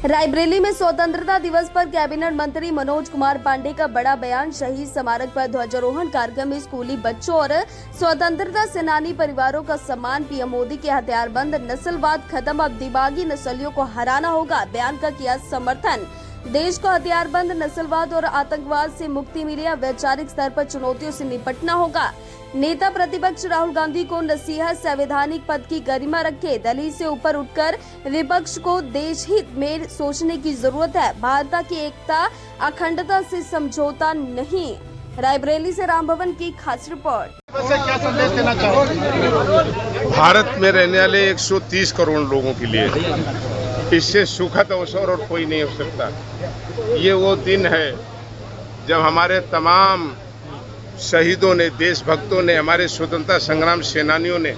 रायबरेली में स्वतंत्रता दिवस पर कैबिनेट मंत्री मनोज कुमार पांडे का बड़ा बयान। शहीद स्मारक पर ध्वजारोहण कार्यक्रम में स्कूली बच्चों और स्वतंत्रता सेनानी परिवारों का सम्मान। पीएम मोदी के हथियारबंद नस्लवाद खत्म, अब दिमागी नस्लियों को हराना होगा। बयान का किया समर्थन। देश को हथियारबंद नस्लवाद और आतंकवाद से मुक्ति मिले, वैचारिक स्तर पर चुनौतियों से निपटना होगा। नेता प्रतिपक्ष राहुल गांधी को नसीहत, संवैधानिक पद की गरिमा रखे। दलील से ऊपर उठकर विपक्ष को देश हित में सोचने की जरूरत है। भारत की एकता, अखंडता से समझौता नहीं। रायबरेली से राम भवन की खास रिपोर्ट। क्या संदेश देना चाहोगे? भारत में रहने वाले 130 करोड़ लोगों के लिए इससे सुखद अवसर और कोई नहीं हो सकता। ये वो दिन है जब हमारे तमाम शहीदों ने, देशभक्तों ने, हमारे स्वतंत्रता संग्राम सेनानियों ने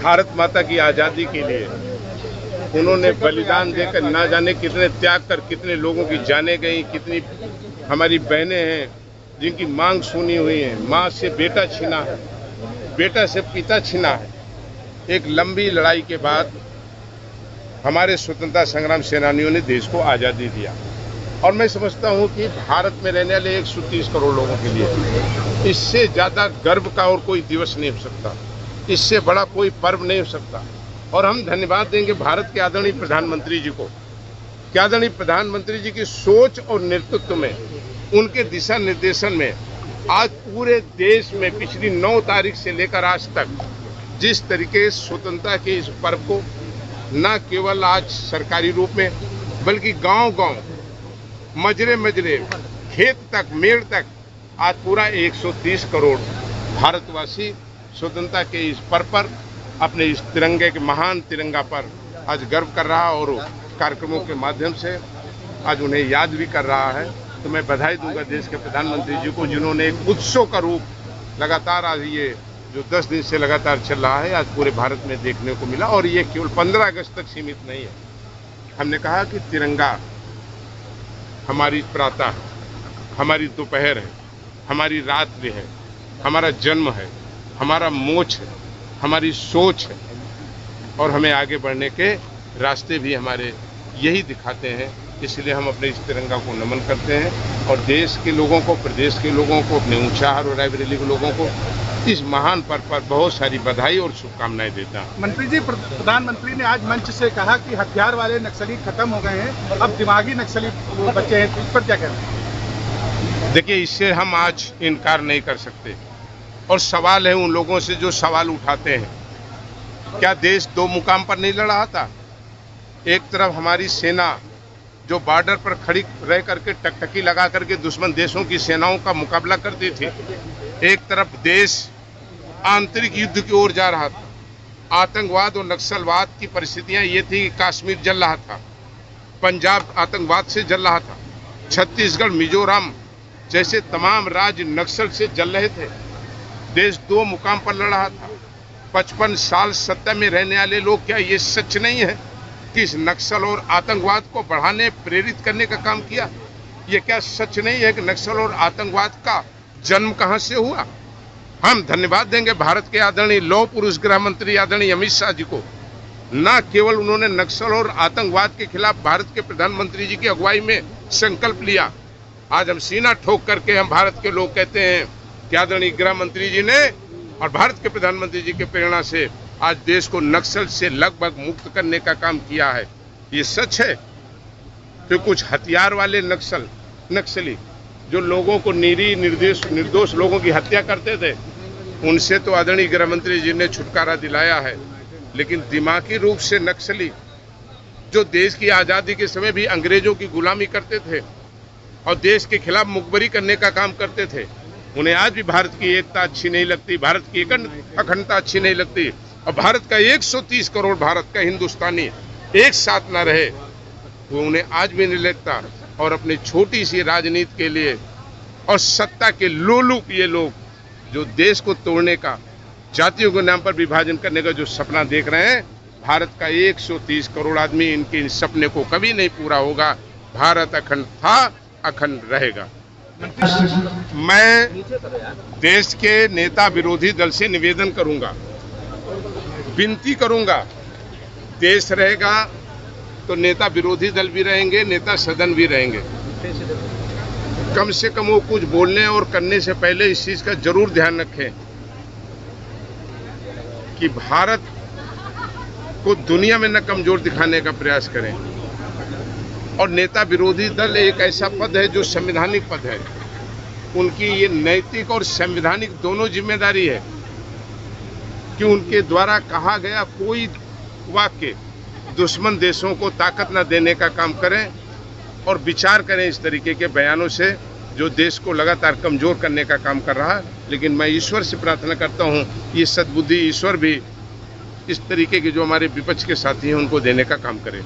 भारत माता की आज़ादी के लिए उन्होंने बलिदान देकर ना जाने कितने त्याग कर कितने लोगों की जानें गई। कितनी हमारी बहनें हैं जिनकी मांग सुनी हुई है। माँ से बेटा छीना है, बेटा से पिता छीना है। एक लंबी लड़ाई के बाद हमारे स्वतंत्रता संग्राम सेनानियों ने देश को आज़ादी दिया। और मैं समझता हूं कि भारत में रहने वाले 130 करोड़ लोगों के लिए इससे ज़्यादा गर्व का और कोई दिवस नहीं हो सकता, इससे बड़ा कोई पर्व नहीं हो सकता। और हम धन्यवाद देंगे भारत के आदरणीय प्रधानमंत्री जी को, कि आदरणीय प्रधानमंत्री जी की सोच और नेतृत्व में, उनके दिशा निर्देशन में आज पूरे देश में पिछली 9 तारीख से लेकर आज तक जिस तरीके स्वतंत्रता के इस पर्व को न केवल आज सरकारी रूप में बल्कि गांव-गांव, मजरे-मजरे, खेत तक, मेड़ तक आज पूरा 130 करोड़ भारतवासी स्वतंत्रता के इस पर्व पर अपने इस तिरंगे के, महान तिरंगा पर आज गर्व कर रहा और कार्यक्रमों के माध्यम से आज उन्हें याद भी कर रहा है। तो मैं बधाई दूंगा देश के प्रधानमंत्री जी को, जिन्होंने एक उत्सव का रूप लगातार आज ये जो 10 दिन से लगातार चल रहा है आज पूरे भारत में देखने को मिला। और ये केवल 15 अगस्त तक सीमित नहीं है। हमने कहा कि तिरंगा हमारी प्रातः है, हमारी दोपहर है, हमारी रात्रि है, हमारा जन्म है, हमारा मोक्ष है, हमारी सोच है और हमें आगे बढ़ने के रास्ते भी हमारे यही दिखाते हैं। इसलिए हम अपने इस तिरंगा को नमन करते हैं और देश के लोगों को, प्रदेश के लोगों को, अपने ऊंचाहार और रायबरेली के लोगों को इस महान पर्व पर बहुत सारी बधाई और शुभकामनाएं देता हूं। मंत्री जी, प्रधानमंत्री ने आज मंच से कहा कि हथियार वाले नक्सली खत्म हो गए हैं, अब दिमागी नक्सली बचे हैं। इस पर क्या कहते हैं? देखिए, इससे हम आज इनकार नहीं कर सकते और सवाल है उन लोगों से जो सवाल उठाते हैं। क्या देश 2 मुकाम पर नहीं लड़ा था? एक तरफ हमारी सेना जो बॉर्डर पर खड़ी रह करके टकटकी लगा करके दुश्मन देशों की सेनाओं का मुकाबला करती थी, एक तरफ देश आंतरिक युद्ध की ओर जा रहा था। आतंकवाद और नक्सलवाद की परिस्थितियां ये थी कि कश्मीर जल रहा था, पंजाब आतंकवाद से जल रहा था, छत्तीसगढ़, मिजोरम जैसे तमाम राज्य नक्सल से जल रहे थे। देश 2 मुकाम पर लड़ रहा था। 55 साल सत्ता में रहने वाले लोग, क्या ये सच नहीं है कि इस नक्सल और आतंकवाद को बढ़ाने, प्रेरित करने का काम किया? ये क्या सच नहीं है कि नक्सल और आतंकवाद का जन्म कहां से हुआ? हम धन्यवाद देंगे भारत के आदरणीय लौह पुरुष गृह मंत्री आदरणीय अमित शाह जी को। न केवल उन्होंने नक्सल और आतंकवाद के खिलाफ भारत के प्रधानमंत्री जी की अगुवाई में संकल्प लिया, आज हम सीना ठोक करके हम भारत के लोग कहते हैं कि आदरणीय गृह मंत्री जी ने और भारत के प्रधानमंत्री जी के प्रेरणा से आज देश को नक्सल से लगभग मुक्त करने का काम किया है। ये सच है। तो कुछ हथियार वाले नक्सली जो लोगों को निर्दोष लोगों की हत्या करते थे, उनसे तो आदरणीय गृह मंत्री जी ने छुटकारा दिलाया है। लेकिन दिमागी रूप से नक्सली जो देश की आज़ादी के समय भी अंग्रेजों की गुलामी करते थे और देश के खिलाफ मुखबरी करने का काम करते थे, उन्हें आज भी भारत की एकता अच्छी नहीं लगती, भारत की अखंडता अच्छी नहीं लगती। और भारत का 130 करोड़ भारत का हिंदुस्तानी एक साथ न रहे, वो उन्हें आज भी नहीं लगता। और अपनी छोटी सी राजनीति के लिए और सत्ता के लोलुप ये लोग जो देश को तोड़ने का, जातियों के नाम पर विभाजन करने का जो सपना देख रहे हैं, भारत का 130 करोड़ आदमी इनके इन सपने को कभी नहीं पूरा होगा। भारत अखंड था, अखंड रहेगा। मैं देश के नेता विरोधी दल से निवेदन करूंगा, विनती करूंगा, देश रहेगा तो नेता विरोधी दल भी रहेंगे, नेता सदन भी रहेंगे। कम से कम वो कुछ बोलने और करने से पहले इस चीज का जरूर ध्यान रखें कि भारत को दुनिया में न कमजोर दिखाने का प्रयास करें। और नेता विरोधी दल एक ऐसा पद है जो संवैधानिक पद है, उनकी ये नैतिक और संवैधानिक दोनों जिम्मेदारी है कि उनके द्वारा कहा गया कोई वाक्य दुश्मन देशों को ताकत न देने का काम करें और विचार करें इस तरीके के बयानों से जो देश को लगातार कमजोर करने का काम कर रहा है। लेकिन मैं ईश्वर से प्रार्थना करता हूँ ये सद्बुद्धि ईश्वर भी इस तरीके के जो हमारे विपक्ष के साथी हैं उनको देने का काम करें।